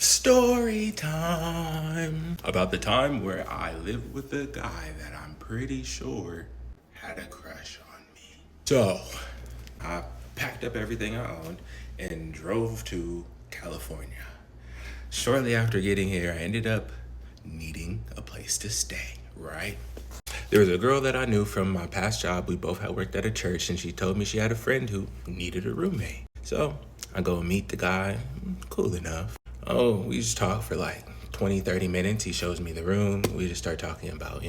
Story time. About the time where I lived with a guy that I'm pretty sure had a crush on me. So, I packed up everything I owned and drove to California. Shortly after getting here, I ended up needing a place to stay, right? There was a girl that I knew from my past job. We both had worked at a church, and she told me she had a friend who needed a roommate. So I go meet the guy, cool enough. Oh, we just talk for like 20, 30 minutes. He shows me the room. We just start talking about,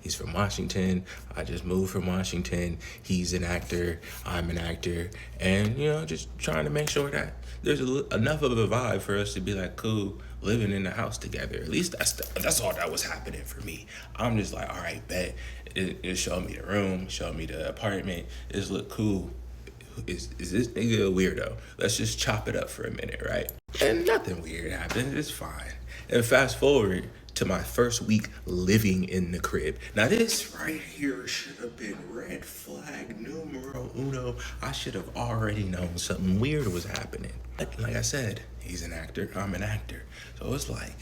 he's from Washington. I just moved from Washington. He's an actor. I'm an actor. And, just trying to make sure that there's enough of a vibe for us to be like, cool, living in the house together. At least that's all that was happening for me. I'm just like, all right, bet. It showed me the room, showed me the apartment. It looked cool. Is this nigga a weirdo? Let's just chop it up for a minute, right? And nothing weird happened. It's fine. And fast forward to my first week living in the crib. Now this right here should have been red flag numero uno. I should have already known something weird was happening. Like I said, he's an actor, I'm an actor. So it's like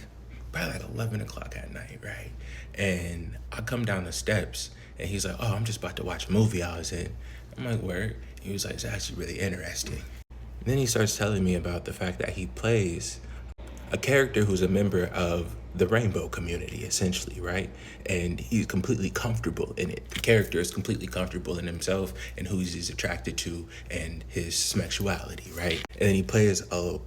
probably like 11 o'clock at night, right? And I come down the steps and he's like, oh, I'm just about to watch a movie I was in. I'm like, word? He was like, it's actually really interesting. And then he starts telling me about the fact that he plays a character who's a member of the rainbow community, essentially, right? And he's completely comfortable in it. The character is completely comfortable in himself and who he's attracted to and his sexuality, right? And then he plays a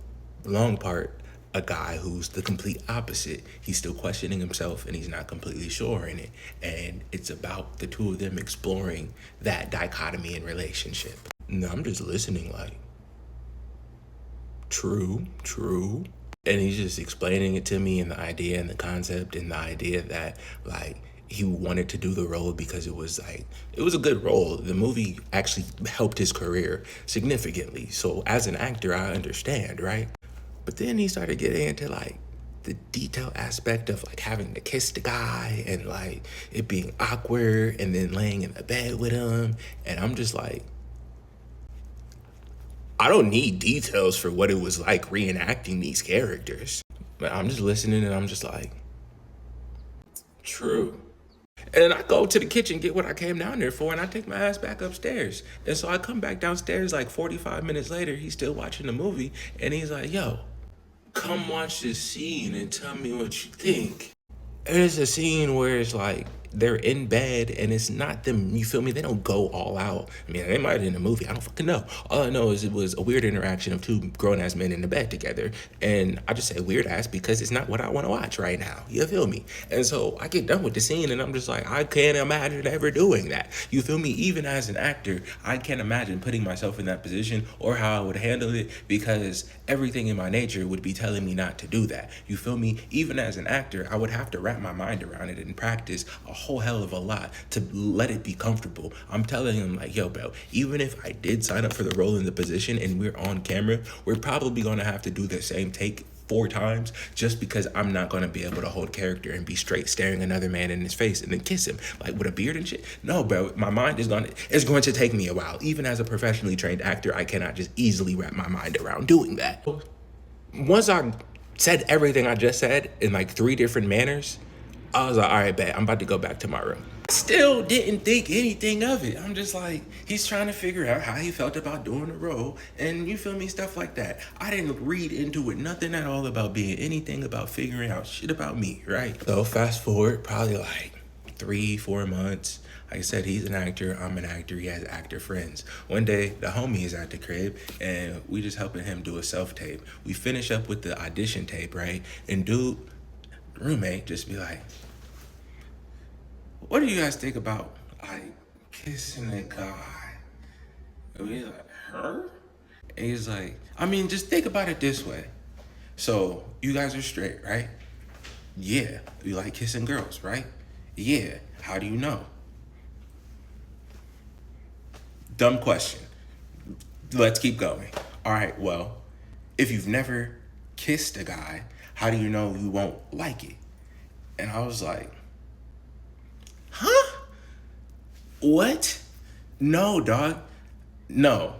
long part a guy who's the complete opposite. He's still questioning himself and he's not completely sure in it. And it's about the two of them exploring that dichotomy in relationship. No, I'm just listening like, true. And he's just explaining it to me and the idea and the concept and the idea that like he wanted to do the role because it was a good role. The movie actually helped his career significantly. So as an actor, I understand, right? But then he started getting into like the detail aspect of like having to kiss the guy and like it being awkward and then laying in the bed with him. And I'm just like, I don't need details for what it was like reenacting these characters. But I'm just listening and I'm just like, true. And then I go to the kitchen, get what I came down there for, and I take my ass back upstairs. And so I come back downstairs like 45 minutes later, he's still watching the movie, and he's like, yo, come watch this scene and tell me what you think. And it's a scene where it's like they're in bed and it's not them, you feel me? They don't go all out. I mean, they might have in the movie, I don't fucking know. All I know is it was a weird interaction of two grown-ass men in the bed together. And I just say weird ass because it's not what I want to watch right now. You feel me? And so I get done with the scene and I'm just like, I can't imagine ever doing that. You feel me? Even as an actor, I can't imagine putting myself in that position or how I would handle it because everything in my nature would be telling me not to do that. You feel me? Even as an actor, I would have to wrap my mind around it and practice a whole hell of a lot to let it be comfortable. I'm telling him like, yo, bro, even if I did sign up for the role in the position and we're on camera, we're probably gonna have to do the same take 4 times just because I'm not gonna be able to hold character and be straight staring another man in his face and then kiss him like with a beard and shit. No, bro, my mind is going to take me a while. Even as a professionally trained actor, I cannot just easily wrap my mind around doing that. Once I said everything I just said in like 3 different manners, I was like, all right, bet, I'm about to go back to my room. Still didn't think anything of it. I'm just like, he's trying to figure out how he felt about doing the role. And you feel me? Stuff like that. I didn't read into it nothing at all about being anything about figuring out shit about me, right? So fast forward probably like 3-4 months. Like I said, he's an actor, I'm an actor, he has actor friends. One day, the homie is at the crib, and we just helping him do a self-tape. We finish up with the audition tape, right? And dude, roommate, just be like, what do you guys think about, like, kissing a guy? And we like, her? And he's like, I mean, just think about it this way. So, you guys are straight, right? Yeah. You like kissing girls, right? Yeah. How do you know? Dumb question. Let's keep going. All right, well, if you've never kissed a guy, how do you know you won't like it? And I was like, huh? What? No, dog. No.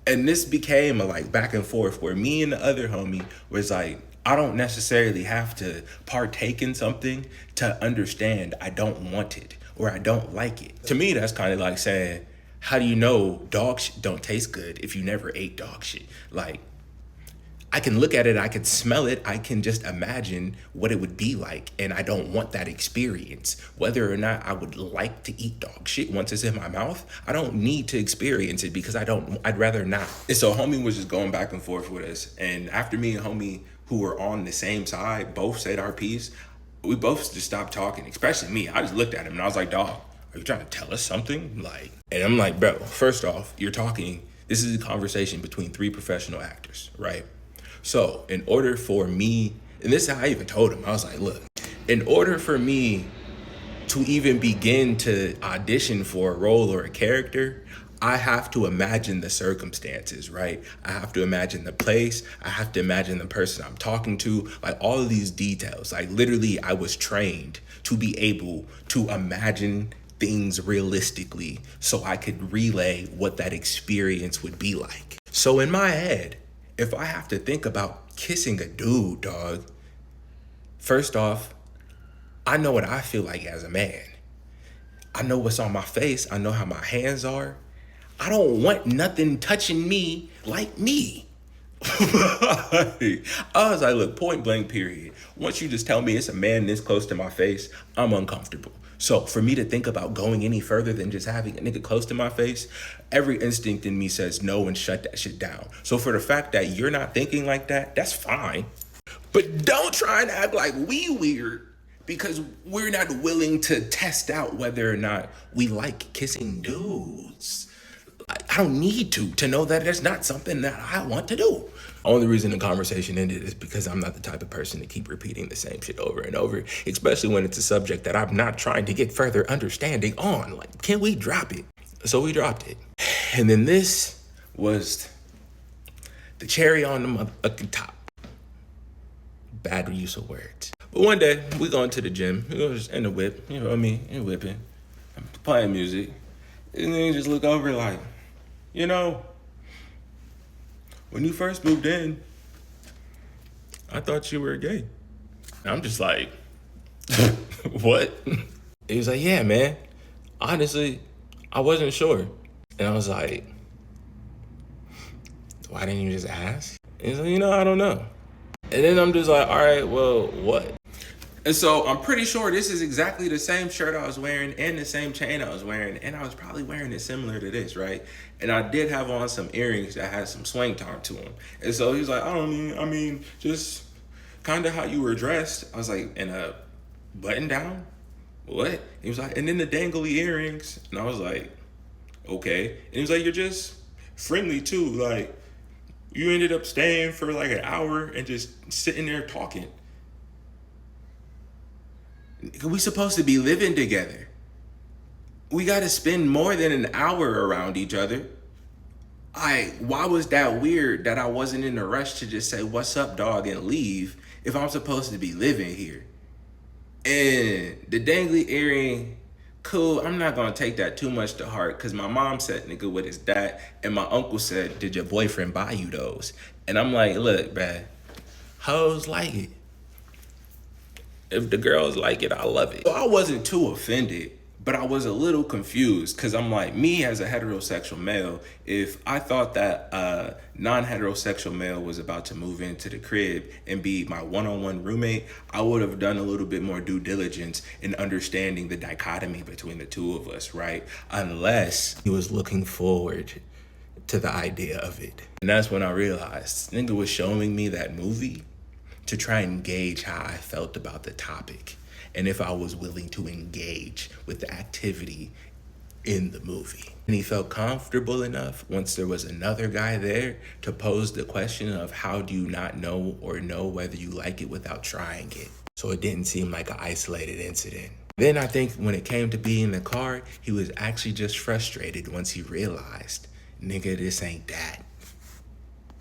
And this became a like back and forth where me and the other homie was like I don't necessarily have to partake in something to understand I don't want it or I don't like it. To me, that's kind of like saying, how do you know dog shit don't taste good if you never ate dog shit? Like, I can look at it, I can smell it, I can just imagine what it would be like, and I don't want that experience. Whether or not I would like to eat dog shit once it's in my mouth, I don't need to experience it because I'd rather not. And so homie was just going back and forth with us, and after me and homie, who were on the same side, both said our piece, we both just stopped talking, especially me. I just looked at him and I was like, dog, are you trying to tell us something? Like, and I'm like, bro, first off, you're talking, this is a conversation between three professional actors, right? So in order for me, and this is how I even told him, I was like, look, in order for me to even begin to audition for a role or a character, I have to imagine the circumstances, right? I have to imagine the place. I have to imagine the person I'm talking to, like all of these details. Like literally, I was trained to be able to imagine things realistically so I could relay what that experience would be like. So in my head, if I have to think about kissing a dude, dog, first off, I know what I feel like as a man. I know what's on my face. I know how my hands are. I don't want nothing touching me like me. I was like, look, point blank, period. Once you just tell me it's a man this close to my face, I'm uncomfortable. So for me to think about going any further than just having a nigga close to my face, every instinct in me says no and shut that shit down. So for the fact that you're not thinking like that, that's fine. But don't try and act like we weird because we're not willing to test out whether or not we like kissing dudes. I don't need to know that it's not something that I want to do. Only reason the conversation ended is because I'm not the type of person to keep repeating the same shit over and over, especially when it's a subject that I'm not trying to get further understanding on. Like, can we drop it? So we dropped it. And then this was the cherry on the motherfucking top. Bad use of words. But one day, we going to the gym. We was in the whip, you know what I mean? In whipping. I'm playing music. And then you just look over like, you know, when you first moved in, I thought you were gay. And I'm just like, what? He was like, yeah, man. Honestly, I wasn't sure. And I was like, why didn't you just ask? And he's like, I don't know. And then I'm just like, all right, well, what? And so I'm pretty sure this is exactly the same shirt I was wearing and the same chain I was wearing. And I was probably wearing it similar to this, right? And I did have on some earrings that had some swing time to them. And so he's like, I mean, just kind of how you were dressed. I was like, in a button down? What? He was like, and then the dangly earrings. And I was like, okay. And he was like, you're just friendly too. Like, you ended up staying for like an hour and just sitting there talking. We supposed to be living together. We got to spend more than an hour around each other. Why was that weird that I wasn't in a rush to just say, what's up, dog, and leave if I'm supposed to be living here? And the dangly earring, cool, I'm not going to take that too much to heart because my mom said, nigga, what is that? And my uncle said, did your boyfriend buy you those? And I'm like, look, bruh, hoes like it. If the girls like it, I love it. So I wasn't too offended, but I was a little confused because I'm like, me as a heterosexual male, if I thought that a non-heterosexual male was about to move into the crib and be my one-on-one roommate, I would have done a little bit more due diligence in understanding the dichotomy between the two of us, right? Unless he was looking forward to the idea of it. And that's when I realized, nigga was showing me that movie to try and gauge how I felt about the topic and if I was willing to engage with the activity in the movie. And he felt comfortable enough once there was another guy there to pose the question of how do you not know or know whether you like it without trying it? So it didn't seem like an isolated incident. Then I think when it came to being in the car, he was actually just frustrated once he realized, nigga, this ain't that.